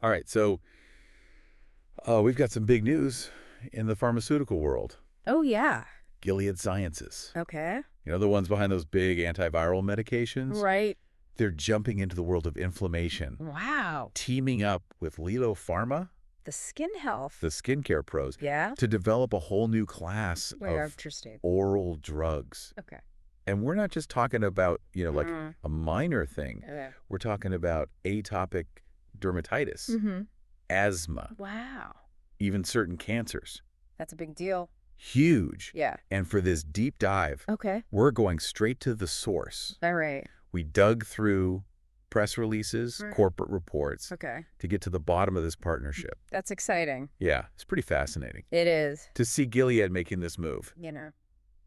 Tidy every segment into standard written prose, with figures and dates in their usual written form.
All right, so we've got some big news in the pharmaceutical world. Oh, yeah. Gilead Sciences. Okay. You know, the ones behind those big antiviral medications? Right. They're jumping into the world of inflammation. Wow. Teaming up with Pharma, The skin health. the skincare pros, Yeah. to develop a whole new class Very of interesting. oral drugs. Okay. And we're not just talking about, like Mm. a minor thing. Okay. We're talking about atopic dermatitis, Mm-hmm. asthma, Wow. even certain cancers. That's a big deal. Huge. Yeah. And for this deep dive, Okay. we're going straight to the source. All right. We dug through press releases, corporate reports, Okay. to get to the bottom of this partnership. That's exciting. Yeah, it's pretty fascinating It is. to see Gilead making this move. You know.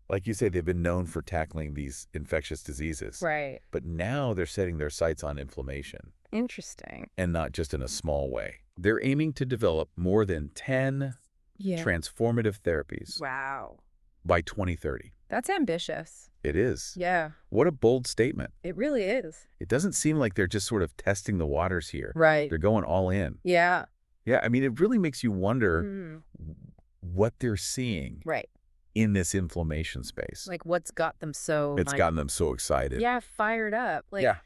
Like you say, they've been known for tackling these infectious diseases. Right. But now they're setting their sights on inflammation, Interesting. and not just in a small way. They're aiming to develop more than 10 transformative therapies Wow. by 2030. That's ambitious. It is. Yeah. What a bold statement. It really is. It doesn't seem like they're just sort of testing the waters here. Right. They're going all in. Yeah. Yeah, I mean, it really makes you wonder Mm. what they're seeing Right. in this inflammation space. Like, what's got them so... It's gotten them so excited. Yeah, fired up. Like, Yeah.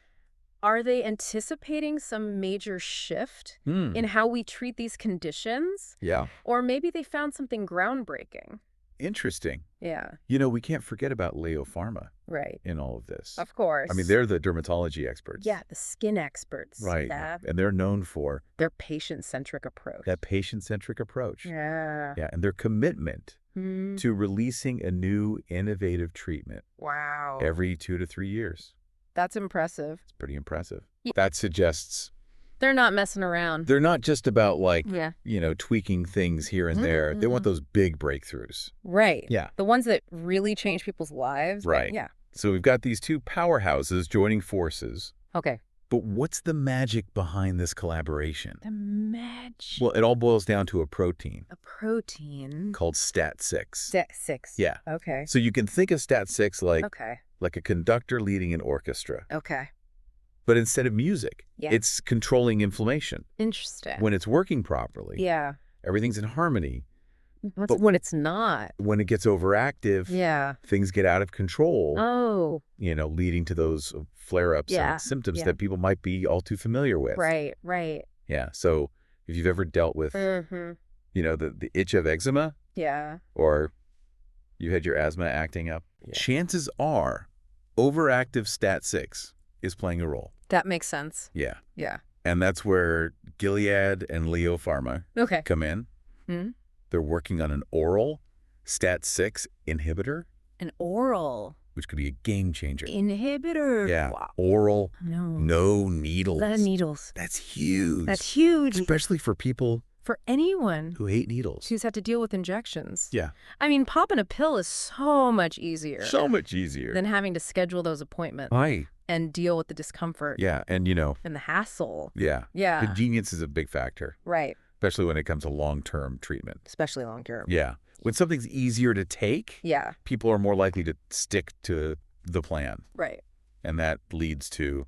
Are they anticipating some major shift in how we treat these conditions? Yeah. Or maybe they found something groundbreaking. Interesting. Yeah. You know, we can't forget about Pharma Right. in all of this. Of course. I mean, they're the dermatology experts. Yeah, the skin experts. Right. Yeah. And they're known for Their patient-centric approach. that patient-centric approach. Yeah. Yeah, and their commitment Hmm. to releasing a new innovative treatment Wow. every 2 to 3 years. That's impressive. It's pretty impressive. Yeah. That suggests They're not messing around. they're not just about Yeah. tweaking things here and there. They want those big breakthroughs. Right. Yeah. The ones that really change people's lives. Right. Yeah. So we've got these two powerhouses joining forces. Okay. But what's the magic behind this collaboration? The magic. Well, it all boils down to a protein A protein. called STAT6. STAT6. Yeah. Okay. So you can think of STAT6 Okay. like a conductor leading an orchestra. Okay. But instead of music, Yeah. it's controlling inflammation. Interesting. When it's working properly, Yeah. everything's in harmony. What's, when it's not. When it gets overactive, Yeah. things get out of control, Oh. leading to those flare-ups Yeah. and symptoms Yeah. that people might be all too familiar with. Right. Right. Yeah. So if you've ever dealt with, Mm-hmm. the itch of eczema, Yeah. or you had your asthma acting up, chances are overactive STAT6 is playing a role. That makes sense. Yeah. Yeah. And that's where Gilead and Pharma Okay. come in. Hmm. They're working on an oral STAT6 inhibitor, An oral which could be a game changer. inhibitor. Yeah. Wow. Oral, No. no needles. A lot of needles. That's huge. That's huge Especially for people for anyone who hate needles. who's had to deal with injections. Yeah. I mean, popping a pill is so much easier So much easier. than having to schedule those appointments Right. and deal with the discomfort Yeah. And, and the hassle. yeah. Yeah. Convenience is a big factor, Right. especially when it comes to long-term treatment. Especially long term. Yeah. When something's easier to take, Yeah. people are more likely to stick to the plan. Right. And that leads to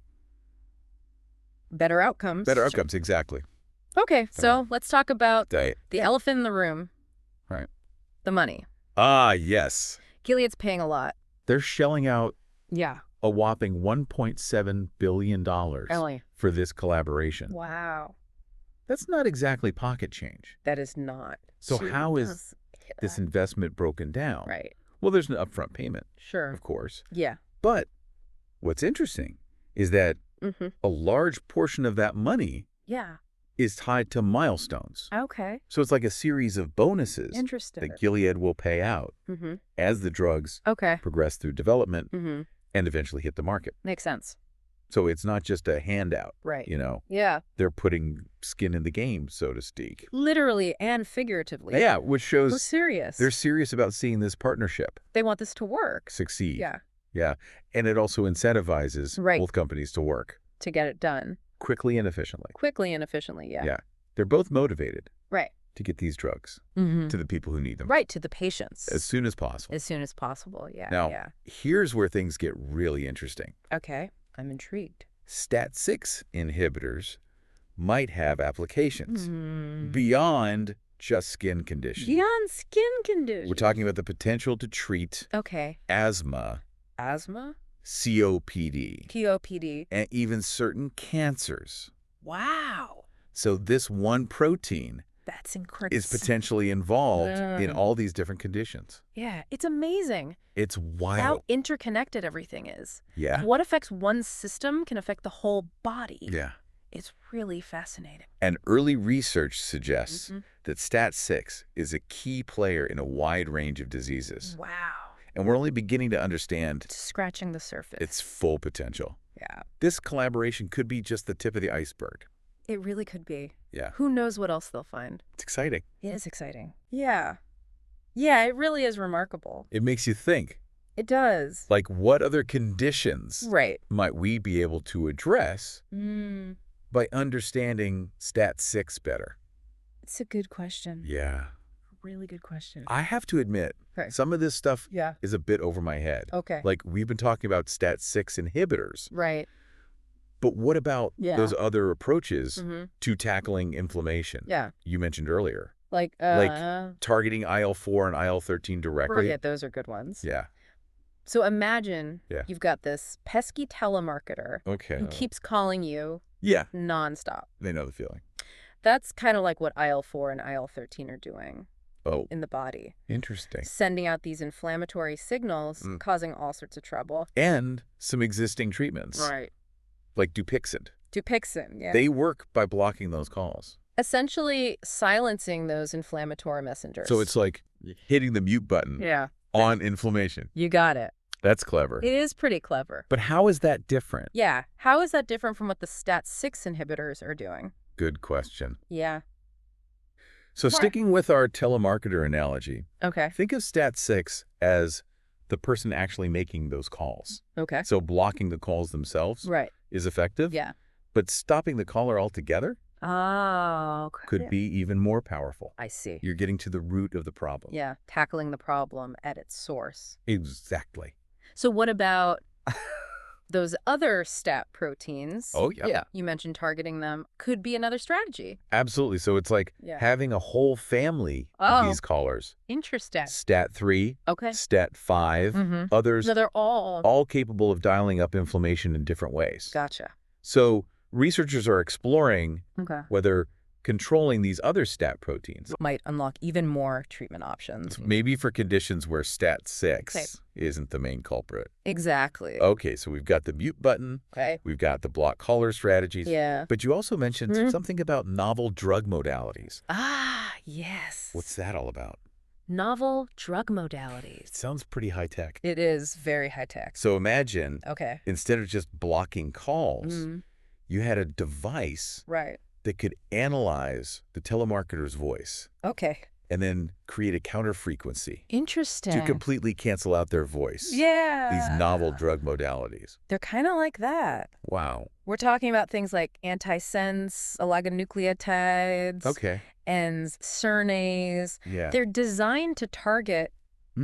Better outcomes. better outcomes. Exactly. Okay, so let's talk about Diet. the elephant in the room. Right. The money. Ah, yes. Gilead's paying a lot. They're shelling out Yeah. a whopping $1.7 billion Really? for this collaboration. Wow. That's not exactly pocket change. That is not. So how is this investment broken down? Right. Well, there's an upfront payment, Sure. of course. Yeah. But what's interesting is that Mm-hmm. a large portion of that money Yeah. is tied to milestones. Okay. So it's like a series of bonuses Interesting. that Gilead will pay out Mm-hmm. as the drugs Okay. progress through development Mm-hmm. and eventually hit the market. Makes sense. So it's not just a handout, Right. They're Yeah. putting skin in the game, so to speak. Literally and figuratively. Yeah, which We're shows serious. they're serious about seeing this partnership They want this to work. succeed. Yeah. Yeah. And it also incentivizes Right. both companies to work To get it done. quickly and efficiently. Quickly and efficiently. Yeah. Yeah. They're both motivated Right. to get these drugs Mm-hmm. to the people who need them Right. To the patients. as soon as possible. As soon as possible. Yeah. Now, Yeah. here's where things get really interesting. Okay. I'm intrigued. STAT6 inhibitors might have applications beyond just skin conditions. Beyond skin conditions. We're talking about the potential to treat asthma, COPD, and even certain cancers. Wow. So this one protein That's incredible. is potentially involved in all these different conditions. Yeah, it's amazing. It's wild. How interconnected everything is. Yeah. What affects one system can affect the whole body. Yeah. It's really fascinating. And early research suggests that STAT6 is a key player in a wide range of diseases. Wow. And we're only beginning to understand Scratching the surface. its full potential. Yeah. This collaboration could be just the tip of the iceberg. It really could be. Yeah. Who knows what else they'll find? It's exciting. It is exciting. Yeah. Yeah, it really is remarkable. It makes you think, It does. like, what other conditions Right. might we be able to address by understanding STAT6 better? It's a good question. Yeah. Really good question. I have to admit, some of this stuff is a bit over my head. Okay. Like, we've been talking about STAT6 inhibitors. Right. But what about those other approaches to tackling inflammation? Yeah. You mentioned earlier. Like Targeting IL-4 and IL-13 directly. Forget, those are good ones. Yeah. So imagine you've got this pesky telemarketer who keeps calling you nonstop. They know the feeling. That's kind of like what IL-4 and IL-13 are doing in the body. Interesting. Sending out these inflammatory signals, causing all sorts of trouble. And some existing treatments. Right. Like Dupixent. Dupixent, yeah. They work by blocking those calls. Essentially silencing those inflammatory messengers. So it's like hitting the mute button on inflammation. You got it. That's clever. It is pretty clever. But how is that different? Yeah. How is that different from what the STAT6 inhibitors are doing? Good question. Yeah. So sticking with our telemarketer analogy, think of STAT6 as the person actually making those calls. Okay. So blocking the calls themselves is effective. Yeah. But stopping the caller altogether could be even more powerful. I see. You're getting to the root of the problem. Yeah. Tackling the problem at its source. Exactly. So what about those other STAT proteins? Oh, yeah. You mentioned targeting them. Could be another strategy. Absolutely. So it's like having a whole family of these callers. Interesting. STAT3, STAT5, others. So they're all capable of dialing up inflammation in different ways. Gotcha. So researchers are exploring whether controlling these other STAT proteins might unlock even more treatment options. Maybe for conditions where STAT6 isn't the main culprit. Exactly. Okay, so we've got the mute button. We've got the block caller strategies. Yeah. But you also mentioned something about novel drug modalities. Ah, yes. What's that all about? Novel drug modalities. It sounds pretty high-tech. It is very high-tech. So imagine, instead of just blocking calls, you had a device that could analyze the telemarketer's voice. And then create a counter frequency. Interesting. To completely cancel out their voice. Yeah. These novel drug modalities. They're kind of like that. Wow. We're talking about things like antisense oligonucleotides. And SERNase. Yeah. They're designed to target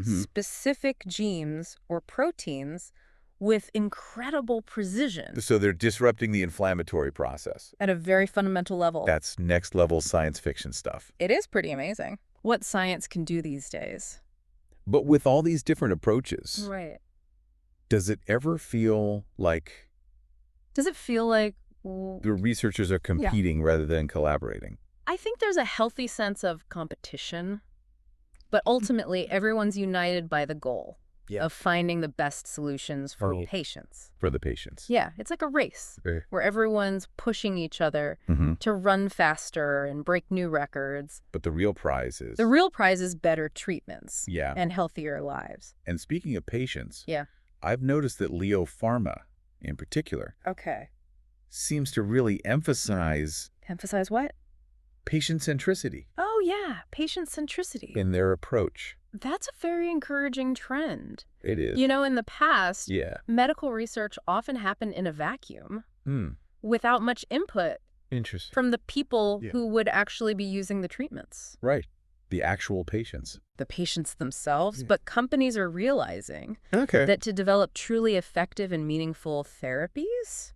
specific genes or proteins with incredible precision. So they're disrupting the inflammatory process. At a very fundamental level. That's next level science fiction stuff. It is pretty amazing what science can do these days. But with all these different approaches, does it ever feel like... Does it feel like... the researchers are competing rather than collaborating? I think there's a healthy sense of competition, but ultimately everyone's united by the goal. Of finding the best solutions for patients. For the patients. Yeah, it's like a race where everyone's pushing each other to run faster and break new records. But the real prize is... The real prize is better treatments and healthier lives. And speaking of patients, I've noticed that Leo Pharma, in particular, seems to really emphasize... Emphasize what? Patient centricity. Oh, yeah, patient centricity. In their approach. That's a very encouraging trend. It is. You know, in the past, medical research often happened in a vacuum without much input from the people who would actually be using the treatments. Right. The actual patients. The patients themselves. But companies are realizing that to develop truly effective and meaningful therapies,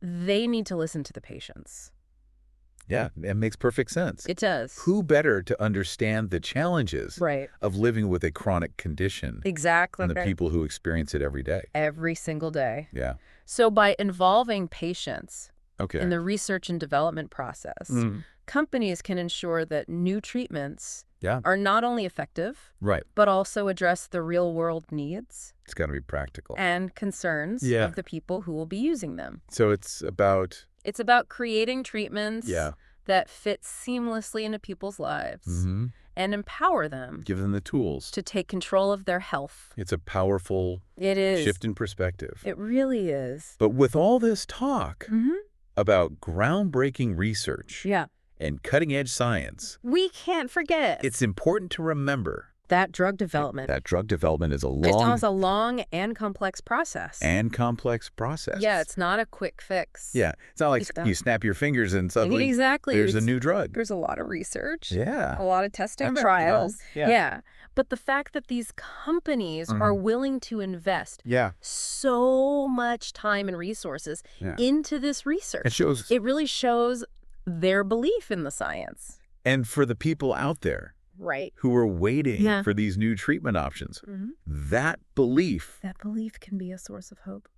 they need to listen to the patients. Yeah, it makes perfect sense. It does. Who better to understand the challenges of living with a chronic condition Exactly. than the people who experience it every day? Every single day. Yeah. So by involving patients in the research and development process, companies can ensure that new treatments are not only effective, but also address the real-world needs. It's got to be practical. And concerns of the people who will be using them. So it's about... It's about creating treatments that fit seamlessly into people's lives and empower them. Give them the tools. To take control of their health. It's a powerful shift in perspective. It really is. But with all this talk about groundbreaking research and cutting-edge science, we can't forget. It's important to remember that drug development. That drug development is a long and complex process. Yeah, it's not a quick fix. Yeah, it's not like you snap your fingers and suddenly there's a new drug. There's a lot of research. Yeah. A lot of testing, trials. Yeah. But the fact that these companies are willing to invest so much time and resources into this research. It really shows their belief in the science. And for the people out there who are waiting for these new treatment options, that belief can be a source of hope.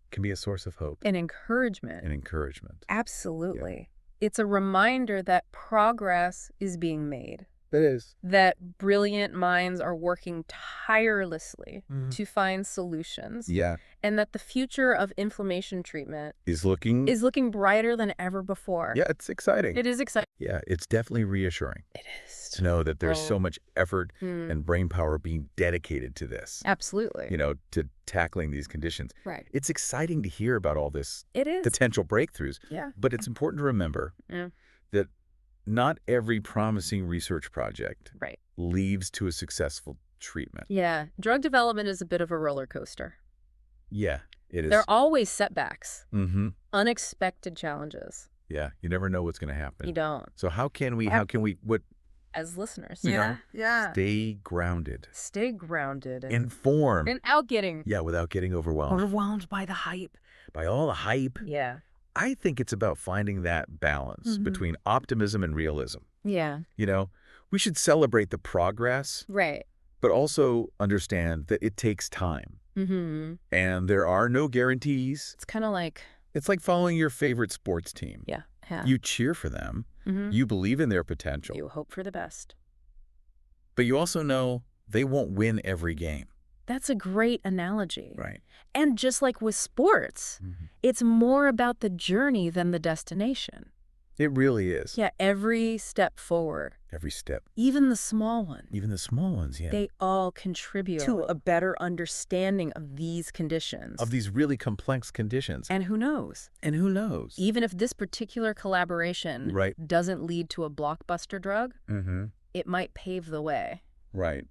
And encouragement. Absolutely. Yeah. It's a reminder that progress is being made. It is. That brilliant minds are working tirelessly to find solutions. Yeah. And that the future of inflammation treatment is looking brighter than ever before. Yeah, it's exciting. It is exciting. Yeah, it's definitely reassuring. It is. To know that there's so much effort and brain power being dedicated to this. Absolutely. To tackling these conditions. Right. It's exciting to hear about all this potential breakthroughs. Yeah. But it's important to remember that not every promising research project leads to a successful treatment. Yeah. Drug development is a bit of a roller coaster. Yeah, it is. There are always setbacks, unexpected challenges. Yeah, you never know what's going to happen. You don't. So how can we, as listeners, stay grounded. Stay grounded. And informed. Without getting overwhelmed. Overwhelmed by the hype. By all the hype. Yeah. I think it's about finding that balance between optimism and realism. Yeah. We should celebrate the progress. Right. But also understand that it takes time. And there are no guarantees. It's kind of like... It's like following your favorite sports team. Yeah. You cheer for them. You believe in their potential. You hope for the best. But you also know they won't win every game. That's a great analogy. Right. And just like with sports, it's more about the journey than the destination. It really is. Yeah, every step forward. Every step. Even the small ones. Yeah. They all contribute to a better understanding of these conditions. Of these really complex conditions. And who knows? Even if this particular collaboration doesn't lead to a blockbuster drug, it might pave the way. Right.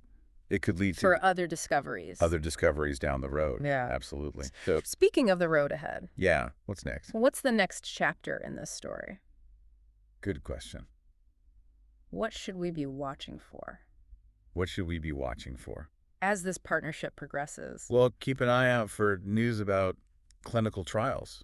It could lead for other discoveries. Down the road. Yeah. Absolutely. So, speaking of the road ahead. Yeah. What's next? What's the next chapter in this story? Good question. What should we be watching for? As this partnership progresses. Well, keep an eye out for news about clinical trials.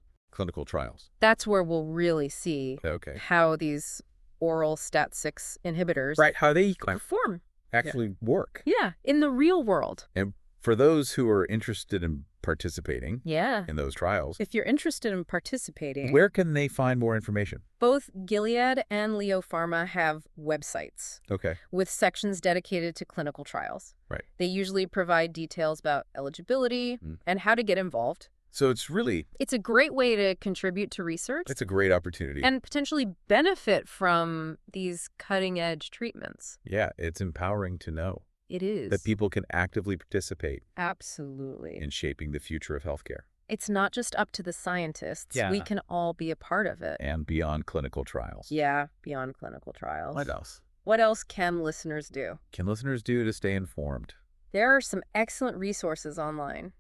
That's where we'll really see how these oral STAT6 inhibitors how they perform. Actually work. Yeah, in the real world. And for those who are interested in participating in those trials. If you're interested in participating. Where can they find more information? Both Gilead and Pharma have websites. Okay. With sections dedicated to clinical trials. Right. They usually provide details about eligibility and how to get involved. So it's a great way to contribute to research. It's a great opportunity. And potentially benefit from these cutting-edge treatments. Yeah, it's empowering to know. It is. That people can actively participate. Absolutely. In shaping the future of healthcare. It's not just up to the scientists. Yeah. We can all be a part of it. And beyond clinical trials. Yeah, beyond clinical trials. What else? What else can listeners do? To stay informed? There are some excellent resources online.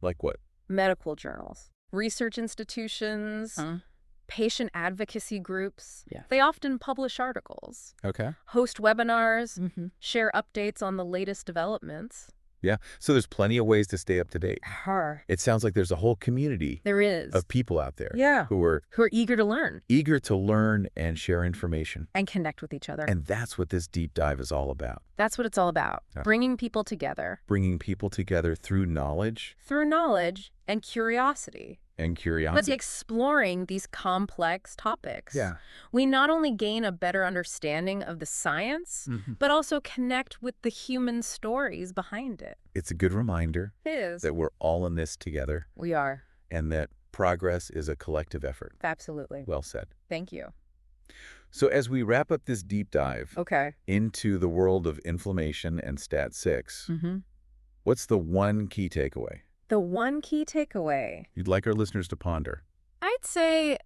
Like what? Medical journals, research institutions, patient advocacy groups. Yeah. They often publish articles, okay, host webinars, share updates on the latest developments. Yeah. So there's plenty of ways to stay up to date. It sounds like there's a whole community of people out there who are eager to learn. Eager to learn and share information. And connect with each other. And that's what this deep dive is all about. That's what it's all about. Bringing people together. Bringing people together through knowledge. Through knowledge and curiosity. But exploring these complex topics. We not only gain a better understanding of the science, but also connect with the human stories behind it. It's a good reminder that we're all in this together. We are. And that progress is a collective effort. Absolutely. Well said. Thank you. So as we wrap up this deep dive into the world of inflammation and STAT6, what's the one key takeaway? The one key takeaway you'd like our listeners to ponder? I'd say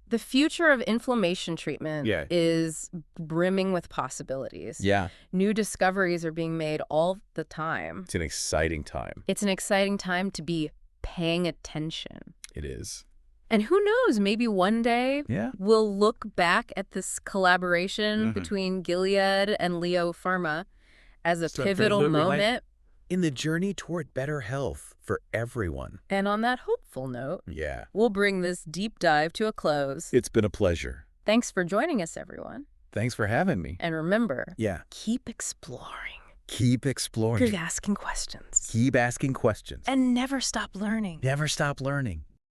the future of inflammation treatment is brimming with possibilities. New discoveries are being made all the time. It's an exciting time. It's an exciting time to be paying attention. It is. And who knows, maybe one day we'll look back at this collaboration between Gilead and Leo Pharma as a pivotal moment in the journey toward better health for everyone. And on that hopeful note, we'll bring this deep dive to a close. It's been a pleasure. Thanks for joining us, everyone. Thanks for having me. And remember, keep exploring. Keep exploring. Keep asking questions. Keep asking questions. And never stop learning. Never stop learning.